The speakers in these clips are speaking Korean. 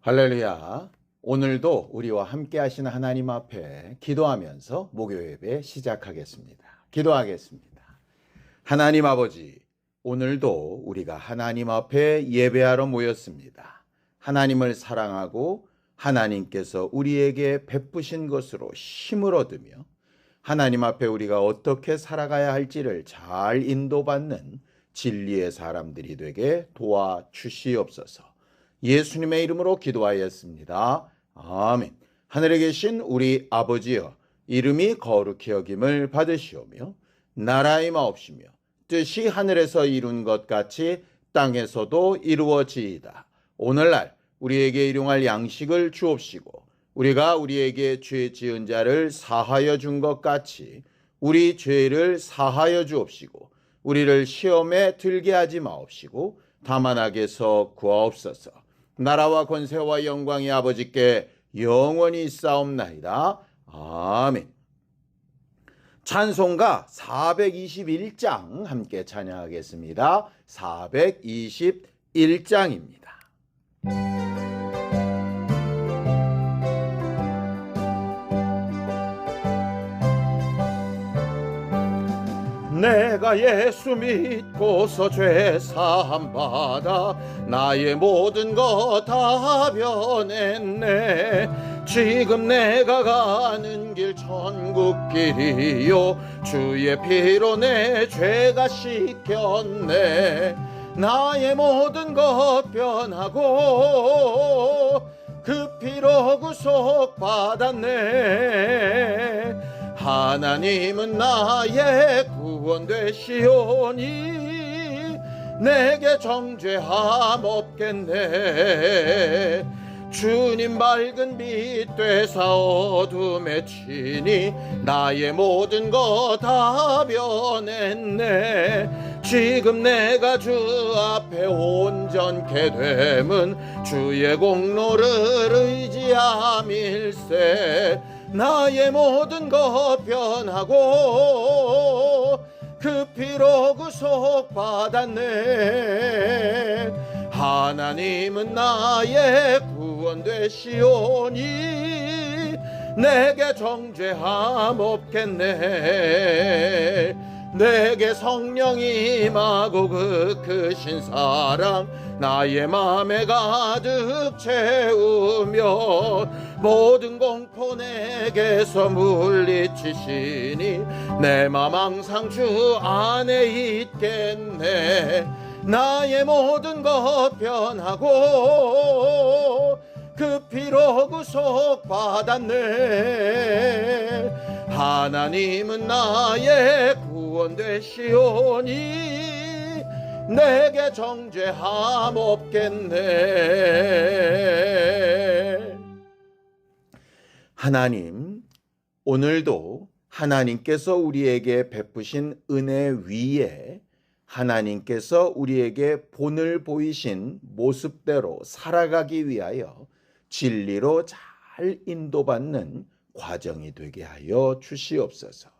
할렐루야. 오늘도 우리와 함께 하시는 하나님 앞에 기도하면서 목요 예배 시작하겠습니다. 기도하겠습니다. 하나님 아버지, 오늘도 우리가 하나님 앞에 예배하러 모였습니다. 하나님을 사랑하고 하나님께서 우리에게 베푸신 것으로 힘을 얻으며 하나님 앞에 우리가 어떻게 살아가야 할지를 잘 인도받는 진리의 사람들이 되게 도와주시옵소서. 예수님의 이름으로 기도하였습니다. 아멘. 하늘에 계신 우리 아버지여, 이름이 거룩히 여김을 받으시오며 나라의 마옵시며 뜻이 하늘에서 이룬 것 같이 땅에서도 이루어지이다. 오늘날 우리에게 일용할 양식을 주옵시고 우리가 우리에게 죄 지은 자를 사하여 준 것 같이 우리 죄를 사하여 주옵시고 우리를 시험에 들게 하지 마옵시고 다만 악에서 구하옵소서. 나라와 권세와 영광이 아버지께 영원히 있사옵나이다. 아멘. 찬송가 421장 함께 찬양하겠습니다. 421장입니다. 내가 예수 믿고서 죄 사함 받아 나의 모든 것 다 변했네. 지금 내가 가는 길 천국길이요 주의 피로 내 죄가 씻겼네. 나의 모든 것 변하고 그 피로 구속 받았네. 하나님은 나의 구원 되시오니 내게 정죄함 없겠네. 주님 밝은 빛 되사 어둠에 치니 나의 모든 것 다 변했네. 지금 내가 주 앞에 온전케 됨은 주의 공로를 의지함일세. 나의 모든 것 변하고 그 피로 구속 받았네. 하나님은 나의 구원 되시오니 내게 정죄함 없겠네. 내게 성령이 임하고 그 크신 사랑 나의 맘에 가득 채우며 모든 공포 내게서 물리치시니 내 맘 항상 주 안에 있겠네. 나의 모든 것 변하고 그 피로 구속 받았네. 하나님은 나의 구원 되시오니 내게 정죄함 없겠네. 하나님, 오늘도 하나님께서 우리에게 베푸신 은혜 위에 하나님께서 우리에게 본을 보이신 모습대로 살아가기 위하여 진리로 잘 인도받는 과정이 되게 하여 주시옵소서.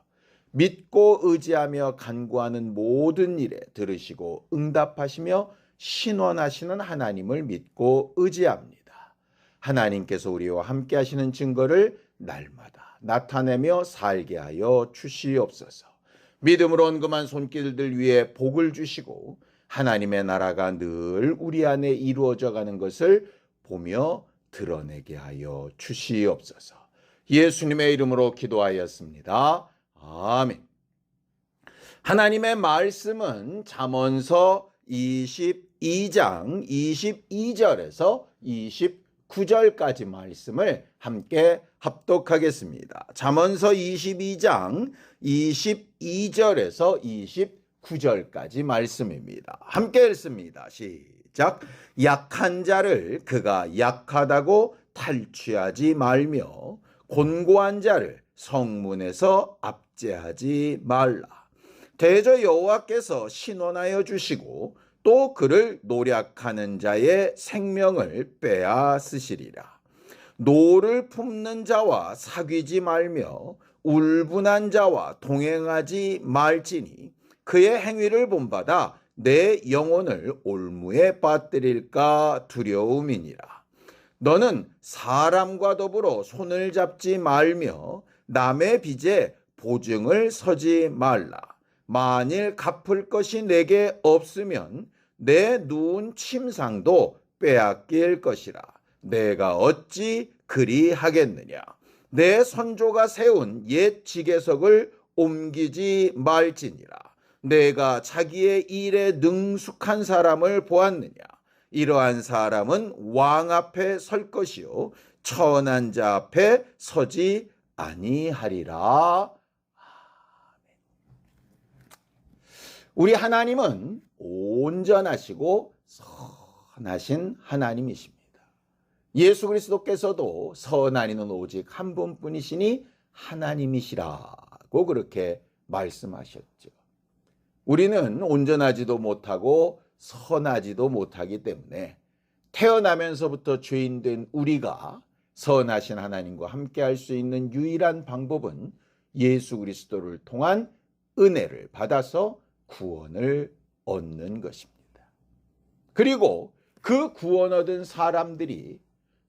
믿고 의지하며 간구하는 모든 일에 들으시고 응답하시며 신원하시는 하나님을 믿고 의지합니다. 하나님께서 우리와 함께 하시는 증거를 날마다 나타내며 살게 하여 주시옵소서. 믿음으로 언금한 손길들 위에 복을 주시고 하나님의 나라가 늘 우리 안에 이루어져 가는 것을 보며 드러내게 하여 주시옵소서. 예수님의 이름으로 기도하였습니다. 아멘. 하나님의 말씀은 잠언서 22장 22절에서 29절까지 말씀을 함께 합독하겠습니다. 잠언서 22장 22절에서 29절까지 말씀입니다. 함께 읽습니다. 시작. 약한 자를 그가 약하다고 탈취하지 말며 곤고한 자를 성문에서 압제하지 말라. 대저 여호와께서 신원하여 주시고 또 그를 노략하는 자의 생명을 빼앗으시리라. 노를 품는 자와 사귀지 말며 울분한 자와 동행하지 말지니 그의 행위를 본받아 내 영혼을 올무에 빠뜨릴까 두려움이니라. 너는 사람과 더불어 손을 잡지 말며 남의 빚에 보증을 서지 말라. 만일 갚을 것이 내게 없으면 내 누운 침상도 빼앗길 것이라. 내가 어찌 그리하겠느냐. 내 선조가 세운 옛 지계석을 옮기지 말지니라. 내가 자기의 일에 능숙한 사람을 보았느냐. 이러한 사람은 왕 앞에 설 것이요 천한 자 앞에 서지 아니하리라. 우리 하나님은 온전하시고 선하신 하나님이십니다. 예수 그리스도께서도 선한 이는 오직 한 분뿐이시니 하나님이시라고 그렇게 말씀하셨죠. 우리는 온전하지도 못하고 선하지도 못하기 때문에 태어나면서부터 죄인된 우리가 선하신 하나님과 함께 할 수 있는 유일한 방법은 예수 그리스도를 통한 은혜를 받아서 구원을 얻는 것입니다. 그리고 그 구원 얻은 사람들이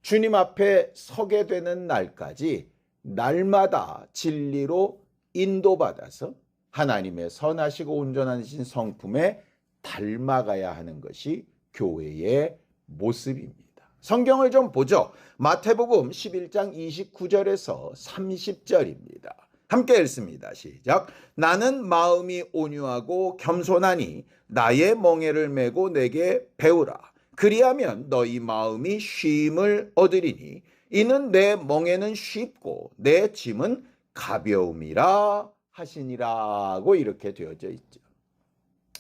주님 앞에 서게 되는 날까지 날마다 진리로 인도받아서 하나님의 선하시고 온전하신 성품에 닮아가야 하는 것이 교회의 모습입니다. 성경을 좀 보죠. 마태복음 11장 29절에서 30절입니다. 함께 읽습니다. 시작. 나는 마음이 온유하고 겸손하니 나의 멍에를 메고 내게 배우라. 그리하면 너희 마음이 쉼을 얻으리니 이는 내 멍에는 쉽고 내 짐은 가벼움이라 하시니라고 이렇게 되어져 있죠.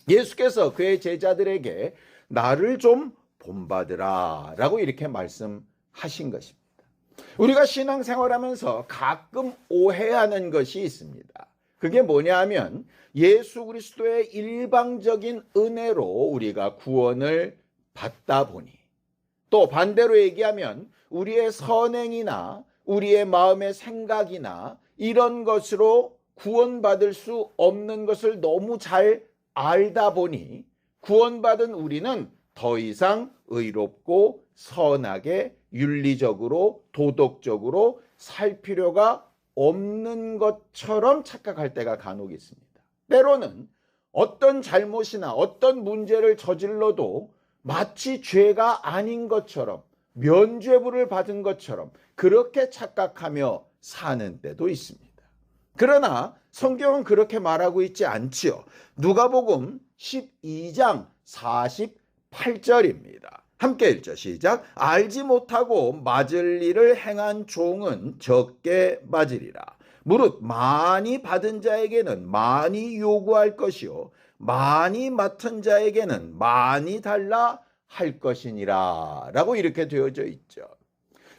예수께서 그의 제자들에게 나를 좀 본받으라 라고 이렇게 말씀하신 것입니다. 우리가 신앙생활하면서 가끔 오해하는 것이 있습니다. 그게 뭐냐 하면 예수 그리스도의 일방적인 은혜로 우리가 구원을 받다 보니, 또 반대로 얘기하면 우리의 선행이나 우리의 마음의 생각이나 이런 것으로 구원받을 수 없는 것을 너무 잘 알다 보니 구원받은 우리는 더 이상 의롭고 선하게 윤리적으로 도덕적으로 살 필요가 없는 것처럼 착각할 때가 간혹 있습니다. 때로는 어떤 잘못이나 어떤 문제를 저질러도 마치 죄가 아닌 것처럼 면죄부를 받은 것처럼 그렇게 착각하며 사는 때도 있습니다. 그러나 성경은 그렇게 말하고 있지 않지요. 누가복음 12장 48절입니다. 함께 읽죠. 시작. 알지 못하고 맞을 일을 행한 종은 적게 맞으리라. 무릇 많이 받은 자에게는 많이 요구할 것이요 많이 맡은 자에게는 많이 달라 할 것이니라 라고 이렇게 되어져 있죠.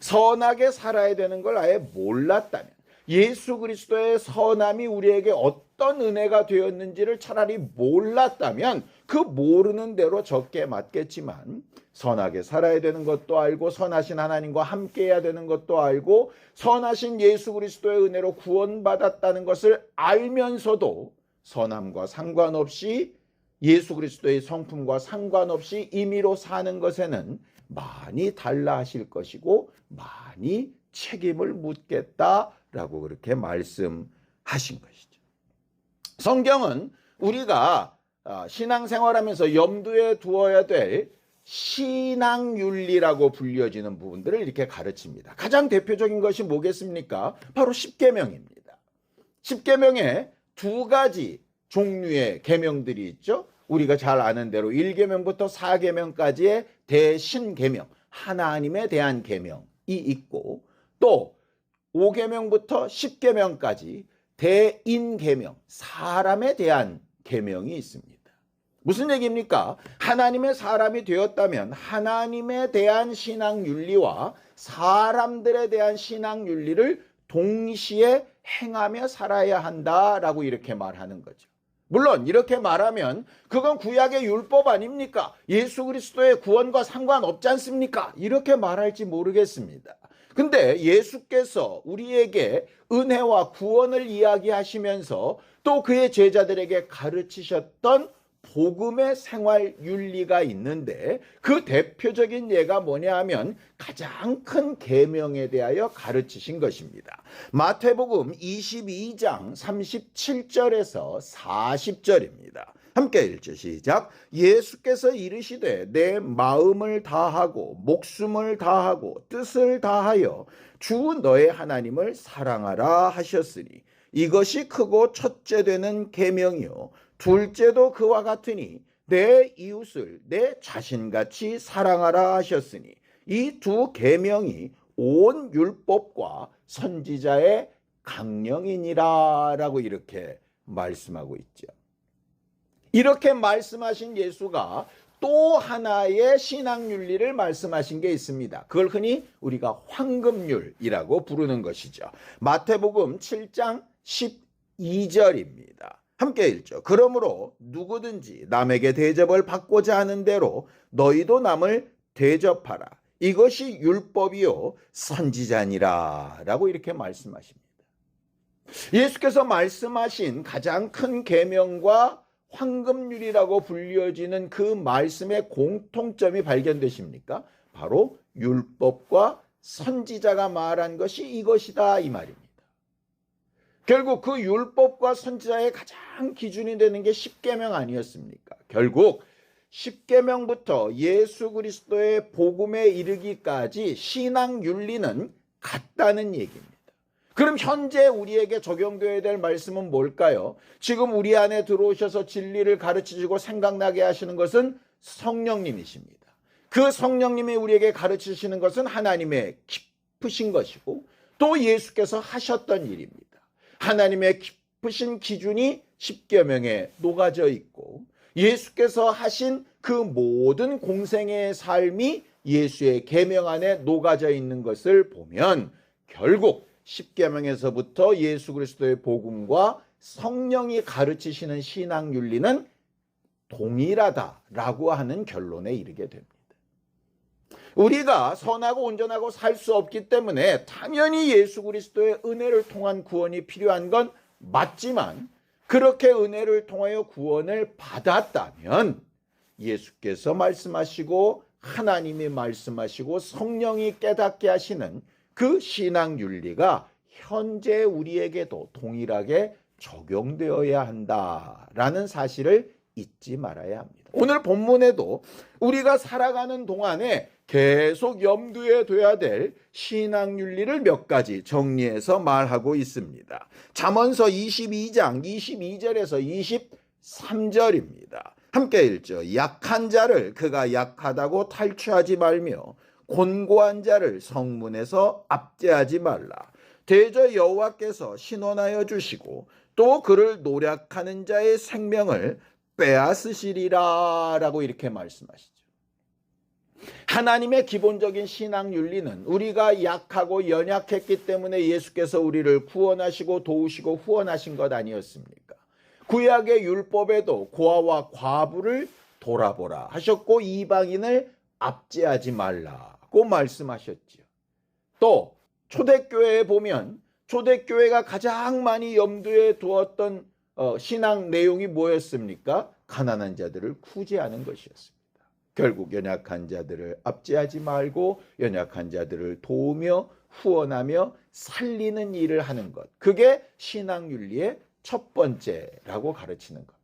선하게 살아야 되는 걸 아예 몰랐다면, 예수 그리스도의 선함이 우리에게 어떤 은혜가 되었는지를 차라리 몰랐다면 그 모르는 대로 적게 맞겠지만, 선하게 살아야 되는 것도 알고 선하신 하나님과 함께 해야 되는 것도 알고 선하신 예수 그리스도의 은혜로 구원받았다는 것을 알면서도 선함과 상관없이 예수 그리스도의 성품과 상관없이 임의로 사는 것에는 많이 달라 하실 것이고 많이 책임을 묻겠다라고 그렇게 말씀하신 것이죠. 성경은 우리가 신앙생활하면서 염두에 두어야 될 신앙윤리라고 불려지는 부분들을 이렇게 가르칩니다. 가장 대표적인 것이 뭐겠습니까? 바로 십계명입니다. 십계명에 두 가지 종류의 계명들이 있죠. 우리가 잘 아는 대로 1계명부터 4계명까지의 대신계명, 하나님에 대한 계명이 있고, 또 5계명부터 10계명까지 대인계명, 사람에 대한 계명이 있습니다. 무슨 얘기입니까? 하나님의 사람이 되었다면 하나님에 대한 신앙윤리와 사람들에 대한 신앙윤리를 동시에 행하며 살아야 한다라고 이렇게 말하는 거죠. 물론 이렇게 말하면 그건 구약의 율법 아닙니까? 예수 그리스도의 구원과 상관없지 않습니까? 이렇게 말할지 모르겠습니다. 근데 예수께서 우리에게 은혜와 구원을 이야기하시면서 또 그의 제자들에게 가르치셨던 복음의 생활 윤리가 있는데 그 대표적인 예가 뭐냐 하면 가장 큰 계명에 대하여 가르치신 것입니다. 마태복음 22장 37절에서 40절입니다. 함께 읽죠. 시작. 예수께서 이르시되 내 마음을 다하고 목숨을 다하고 뜻을 다하여 주 너의 하나님을 사랑하라 하셨으니 이것이 크고 첫째 되는 계명이요 둘째도 그와 같으니 내 이웃을 내 자신같이 사랑하라 하셨으니 이 두 계명이 온 율법과 선지자의 강령이니라 라고 이렇게 말씀하고 있죠. 이렇게 말씀하신 예수가 또 하나의 신앙윤리를 말씀하신 게 있습니다. 그걸 흔히 우리가 황금률이라고 부르는 것이죠. 마태복음 7장 12절입니다. 함께 읽죠. 그러므로 누구든지 남에게 대접을 받고자 하는 대로 너희도 남을 대접하라. 이것이 율법이요 선지자니라 라고 이렇게 말씀하십니다. 예수께서 말씀하신 가장 큰 계명과 황금률이라고 불려지는 그 말씀의 공통점이 발견되십니까? 바로 율법과 선지자가 말한 것이 이것이다 이 말입니다. 결국 그 율법과 선지자의 가장 기준이 되는 게 십계명 아니었습니까? 결국 십계명부터 예수 그리스도의 복음에 이르기까지 신앙 윤리는 같다는 얘기입니다. 그럼 현재 우리에게 적용되어야 될 말씀은 뭘까요? 지금 우리 안에 들어오셔서 진리를 가르치시고 생각나게 하시는 것은 성령님이십니다. 그 성령님이 우리에게 가르치시는 것은 하나님의 깊으신 것이고 또 예수께서 하셨던 일입니다. 하나님의 깊으신 기준이 십계명에 녹아져 있고 예수께서 하신 그 모든 공생의 삶이 예수의 계명 안에 녹아져 있는 것을 보면 결국 십계명에서부터 예수 그리스도의 복음과 성령이 가르치시는 신앙 윤리는 동일하다라고 하는 결론에 이르게 됩니다. 우리가 선하고 온전하고 살 수 없기 때문에 당연히 예수 그리스도의 은혜를 통한 구원이 필요한 건 맞지만 그렇게 은혜를 통하여 구원을 받았다면 예수께서 말씀하시고 하나님이 말씀하시고 성령이 깨닫게 하시는 그 신앙 윤리가 현재 우리에게도 동일하게 적용되어야 한다라는 사실을 잊지 말아야 합니다. 오늘 본문에도 우리가 살아가는 동안에 계속 염두에 둬야 될 신앙 윤리를 몇 가지 정리해서 말하고 있습니다. 잠언서 22장 22절에서 23절입니다. 함께 읽죠. 약한 자를 그가 약하다고 탈취하지 말며 곤고한 자를 성문에서 압제하지 말라. 대저 여호와께서 신원하여 주시고 또 그를 노략하는 자의 생명을 빼앗으시리라 라고 이렇게 말씀하시죠. 하나님의 기본적인 신앙 윤리는 우리가 약하고 연약했기 때문에 예수께서 우리를 구원하시고 도우시고 후원하신 것 아니었습니까? 구약의 율법에도 고아와 과부를 돌아보라 하셨고 이방인을 압제하지 말라고 말씀하셨지요. 또 초대교회에 보면 초대교회가 가장 많이 염두에 두었던 신앙 내용이 뭐였습니까? 가난한 자들을 구제하는 것이었습니다. 결국 연약한 자들을 압제하지 말고 연약한 자들을 도우며 후원하며 살리는 일을 하는 것. 그게 신앙윤리의 첫 번째라고 가르치는 겁니다.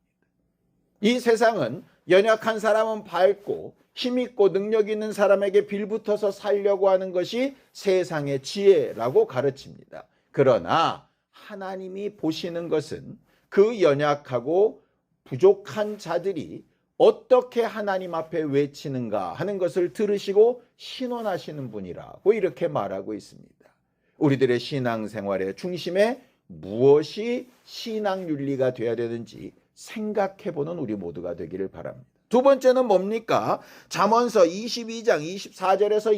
이 세상은 연약한 사람은 밝고 힘있고 능력 있는 사람에게 빌붙어서 살려고 하는 것이 세상의 지혜라고 가르칩니다. 그러나 하나님이 보시는 것은 그 연약하고 부족한 자들이 어떻게 하나님 앞에 외치는가 하는 것을 들으시고 신원하시는 분이라고 이렇게 말하고 있습니다. 우리들의 신앙생활의 중심에 무엇이 신앙윤리가 되어야 되는지 생각해보는 우리 모두가 되기를 바랍니다. 두 번째는 뭡니까? 잠언서 22장 24절에서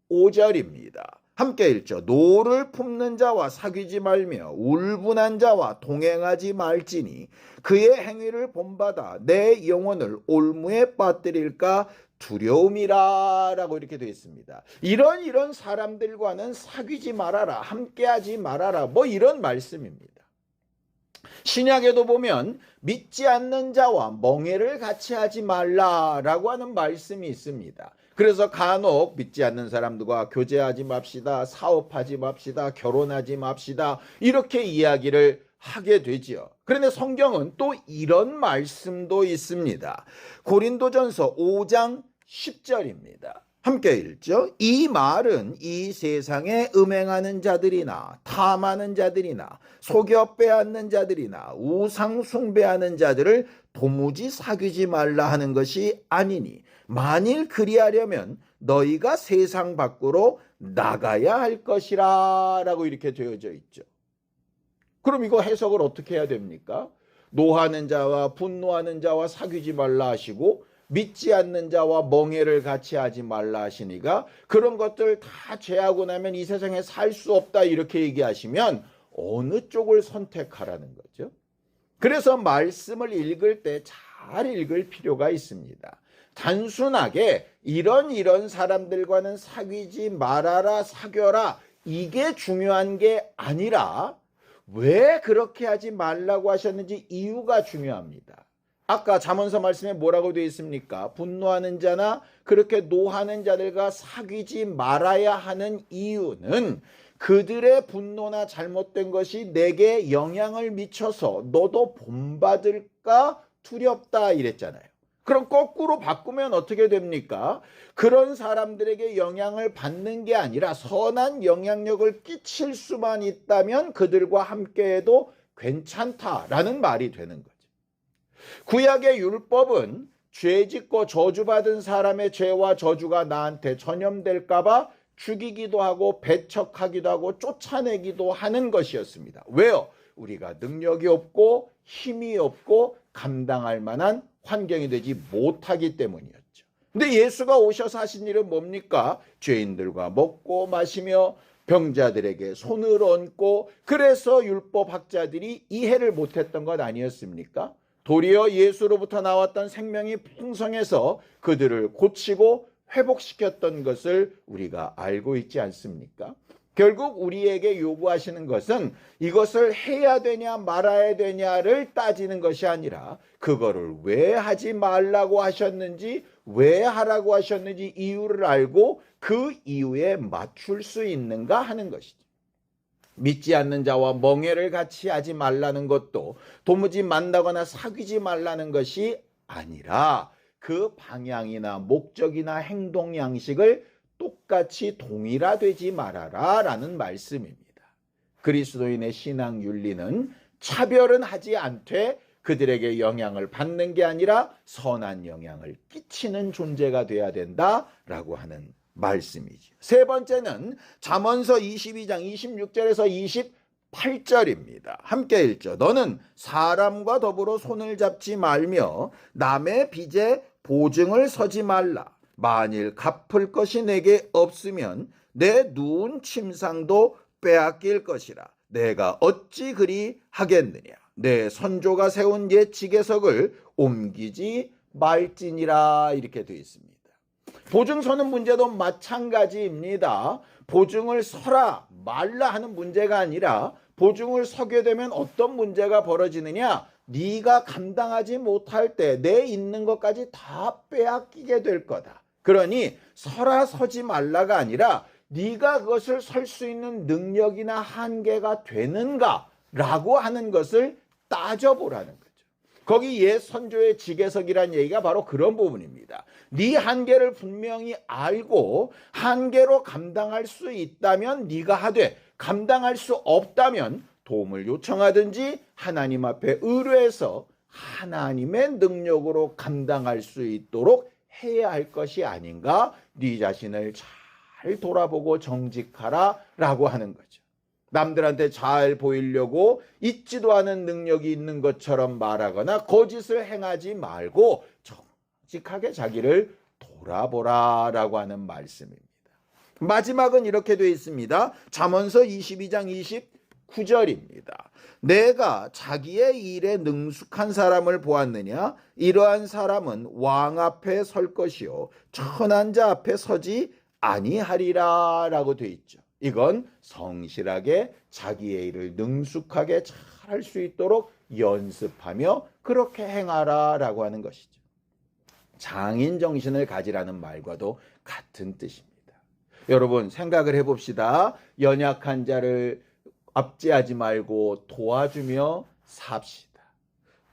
25절입니다. 함께 읽죠. 노를 품는 자와 사귀지 말며 울분한 자와 동행하지 말지니 그의 행위를 본받아 내 영혼을 올무에 빠뜨릴까 두려움이라 라고 이렇게 되어 있습니다. 이런 사람들과는 사귀지 말아라, 함께하지 말아라, 뭐 이런 말씀입니다. 신약에도 보면 믿지 않는 자와 멍에를 같이 하지 말라라고 하는 말씀이 있습니다. 그래서 간혹 믿지 않는 사람들과 교제하지 맙시다, 사업하지 맙시다, 결혼하지 맙시다 이렇게 이야기를 하게 되지요. 그런데 성경은 또 이런 말씀도 있습니다. 고린도전서 5장 10절입니다. 함께 읽죠. 이 말은 이 세상에 음행하는 자들이나 탐하는 자들이나 속여 빼앗는 자들이나 우상 숭배하는 자들을 도무지 사귀지 말라 하는 것이 아니니 만일 그리하려면 너희가 세상 밖으로 나가야 할 것이라 라고 이렇게 되어져 있죠. 그럼 이거 해석을 어떻게 해야 됩니까? 노하는 자와 분노하는 자와 사귀지 말라 하시고 믿지 않는 자와 멍에를 같이 하지 말라 하시니까 그런 것들 다 제하고 나면 이 세상에 살 수 없다 이렇게 얘기하시면 어느 쪽을 선택하라는 거죠. 그래서 말씀을 읽을 때 잘 읽을 필요가 있습니다. 단순하게 이런 사람들과는 사귀지 말아라 사귀어라 이게 중요한 게 아니라 왜 그렇게 하지 말라고 하셨는지 이유가 중요합니다. 아까 잠언서 말씀에 뭐라고 되어 있습니까? 분노하는 자나 그렇게 노하는 자들과 사귀지 말아야 하는 이유는 그들의 분노나 잘못된 것이 내게 영향을 미쳐서 너도 본받을까 두렵다 이랬잖아요. 그럼 거꾸로 바꾸면 어떻게 됩니까? 그런 사람들에게 영향을 받는 게 아니라 선한 영향력을 끼칠 수만 있다면 그들과 함께해도 괜찮다라는 말이 되는 거죠. 구약의 율법은 죄 짓고 저주받은 사람의 죄와 저주가 나한테 전염될까 봐 죽이기도 하고 배척하기도 하고 쫓아내기도 하는 것이었습니다. 왜요? 우리가 능력이 없고 힘이 없고 감당할 만한 환경이 되지 못하기 때문이었죠. 근데 예수가 오셔서 하신 일은 뭡니까? 죄인들과 먹고 마시며 병자들에게 손을 얹고 그래서 율법학자들이 이해를 못했던 것 아니었습니까? 도리어 예수로부터 나왔던 생명이 풍성해서 그들을 고치고 회복시켰던 것을 우리가 알고 있지 않습니까? 결국 우리에게 요구하시는 것은 이것을 해야 되냐 말아야 되냐를 따지는 것이 아니라 그거를 왜 하지 말라고 하셨는지 왜 하라고 하셨는지 이유를 알고 그 이유에 맞출 수 있는가 하는 것이죠. 믿지 않는 자와 멍에를 같이 하지 말라는 것도 도무지 만나거나 사귀지 말라는 것이 아니라 그 방향이나 목적이나 행동 양식을 똑같이 동일화되지 말아라 라는 말씀입니다. 그리스도인의 신앙 윤리는 차별은 하지 않되 그들에게 영향을 받는 게 아니라 선한 영향을 끼치는 존재가 돼야 된다라고 하는 말씀이죠. 세 번째는 잠언서 22장 26절에서 28절입니다. 함께 읽죠. 너는 사람과 더불어 손을 잡지 말며 남의 빚에 보증을 서지 말라. 만일 갚을 것이 내게 없으면 내 누운 침상도 빼앗길 것이라. 내가 어찌 그리 하겠느냐. 내 선조가 세운 옛 지계석을 옮기지 말지니라. 이렇게 되어 있습니다. 보증 서는 문제도 마찬가지입니다. 보증을 서라 말라 하는 문제가 아니라 보증을 서게 되면 어떤 문제가 벌어지느냐. 네가 감당하지 못할 때 내 있는 것까지 다 빼앗기게 될 거다. 그러니 서라 서지 말라가 아니라 네가 그것을 설 수 있는 능력이나 한계가 되는가라고 하는 것을 따져보라는 거죠. 거기 옛 선조의 지계석이란 얘기가 바로 그런 부분입니다. 네 한계를 분명히 알고 한계로 감당할 수 있다면 네가 하되 감당할 수 없다면 도움을 요청하든지 하나님 앞에 의뢰해서 하나님의 능력으로 감당할 수 있도록 해야 할 것이 아닌가? 네 자신을 잘 돌아보고 정직하라 라고 하는 거죠. 남들한테 잘 보이려고 있지도 않은 능력이 있는 것처럼 말하거나 거짓을 행하지 말고 정직하게 자기를 돌아보라 라고 하는 말씀입니다. 마지막은 이렇게 되어 있습니다. 잠언서 22장 29절입니다. 내가 자기의 일에 능숙한 사람을 보았느냐? 이러한 사람은 왕 앞에 설 것이요 천한 자 앞에 서지 아니하리라 라고 되어 있죠. 이건 성실하게 자기의 일을 능숙하게 잘 할 수 있도록 연습하며 그렇게 행하라 라고 하는 것이죠. 장인 정신을 가지라는 말과도 같은 뜻입니다. 여러분 생각을 해봅시다. 연약한 자를 압제하지 말고 도와주며 삽시다.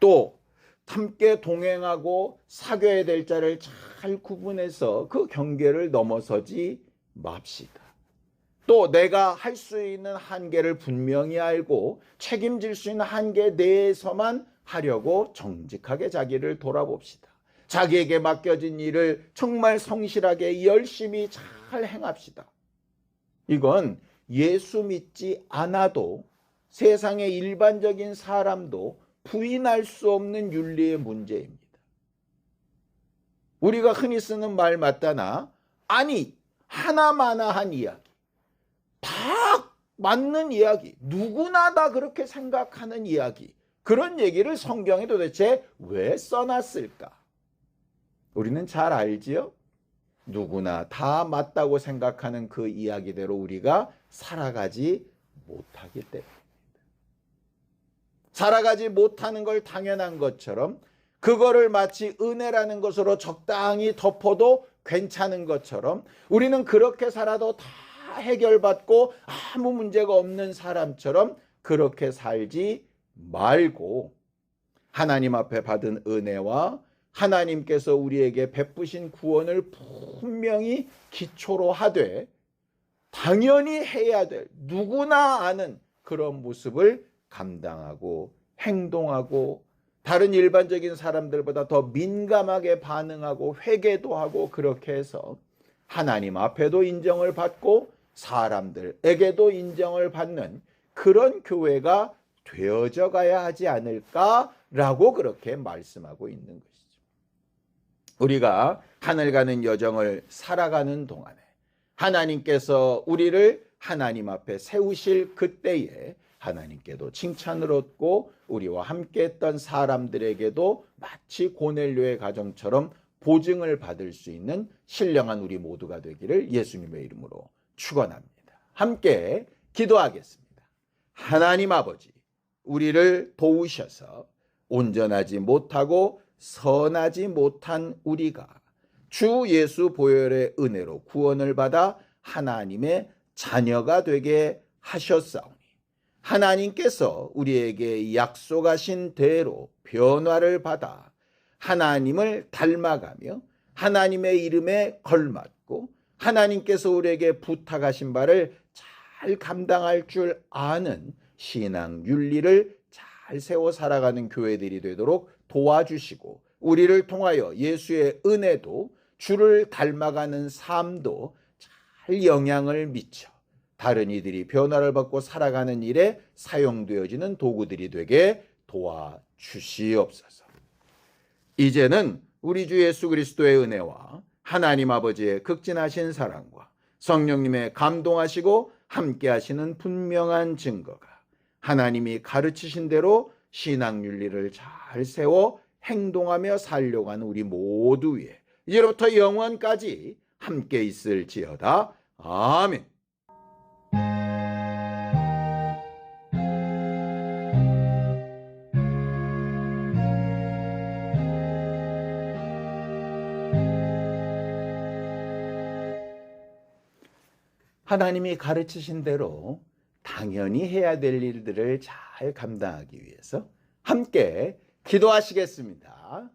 또 함께 동행하고 사귀어야 될 자를 잘 구분해서 그 경계를 넘어서지 맙시다. 또 내가 할 수 있는 한계를 분명히 알고 책임질 수 있는 한계 내에서만 하려고 정직하게 자기를 돌아봅시다. 자기에게 맡겨진 일을 정말 성실하게 열심히 잘 행합시다. 이건 예수 믿지 않아도 세상의 일반적인 사람도 부인할 수 없는 윤리의 문제입니다. 우리가 흔히 쓰는 말 맞다나 아니 하나마나한 이야기, 다 맞는 이야기, 누구나 다 그렇게 생각하는 이야기, 그런 얘기를 성경에 도대체 왜 써놨을까? 우리는 잘 알지요? 누구나 다 맞다고 생각하는 그 이야기대로 우리가 살아가지 못하기 때문입니다. 살아가지 못하는 걸 당연한 것처럼 그거를 마치 은혜라는 것으로 적당히 덮어도 괜찮은 것처럼 우리는 그렇게 살아도 다 해결받고 아무 문제가 없는 사람처럼 그렇게 살지 말고 하나님 앞에 받은 은혜와 하나님께서 우리에게 베푸신 구원을 분명히 기초로 하되 당연히 해야 될 누구나 아는 그런 모습을 감당하고 행동하고 다른 일반적인 사람들보다 더 민감하게 반응하고 회개도 하고 그렇게 해서 하나님 앞에도 인정을 받고 사람들에게도 인정을 받는 그런 교회가 되어져 가야 하지 않을까라고 그렇게 말씀하고 있는 것이죠. 우리가 하늘 가는 여정을 살아가는 동안에 하나님께서 우리를 하나님 앞에 세우실 그때에 하나님께도 칭찬을 얻고 우리와 함께 했던 사람들에게도 마치 고넬료의 가정처럼 보증을 받을 수 있는 신령한 우리 모두가 되기를 예수님의 이름으로 축원합니다. 함께 기도하겠습니다. 하나님 아버지, 우리를 도우셔서 온전하지 못하고 선하지 못한 우리가 주 예수 보혈의 은혜로 구원을 받아 하나님의 자녀가 되게 하셨사오니 하나님께서 우리에게 약속하신 대로 변화를 받아 하나님을 닮아가며 하나님의 이름에 걸맞고 하나님께서 우리에게 부탁하신 바를 잘 감당할 줄 아는 신앙 윤리를 잘 세워 살아가는 교회들이 되도록 도와주시고 우리를 통하여 예수의 은혜도 주를 닮아가는 삶도 잘 영향을 미쳐 다른 이들이 변화를 받고 살아가는 일에 사용되어지는 도구들이 되게 도와주시옵소서. 이제는 우리 주 예수 그리스도의 은혜와 하나님 아버지의 극진하신 사랑과 성령님의 감동하시고 함께 하시는 분명한 증거가 하나님이 가르치신 대로 신앙 윤리를 잘 세워 행동하며 살려고 하는 우리 모두 위에 이제부터 영원까지 함께 있을지어다. 아멘. 하나님이 가르치신 대로 당연히 해야 될 일들을 잘 감당하기 위해서 함께 기도하시겠습니다.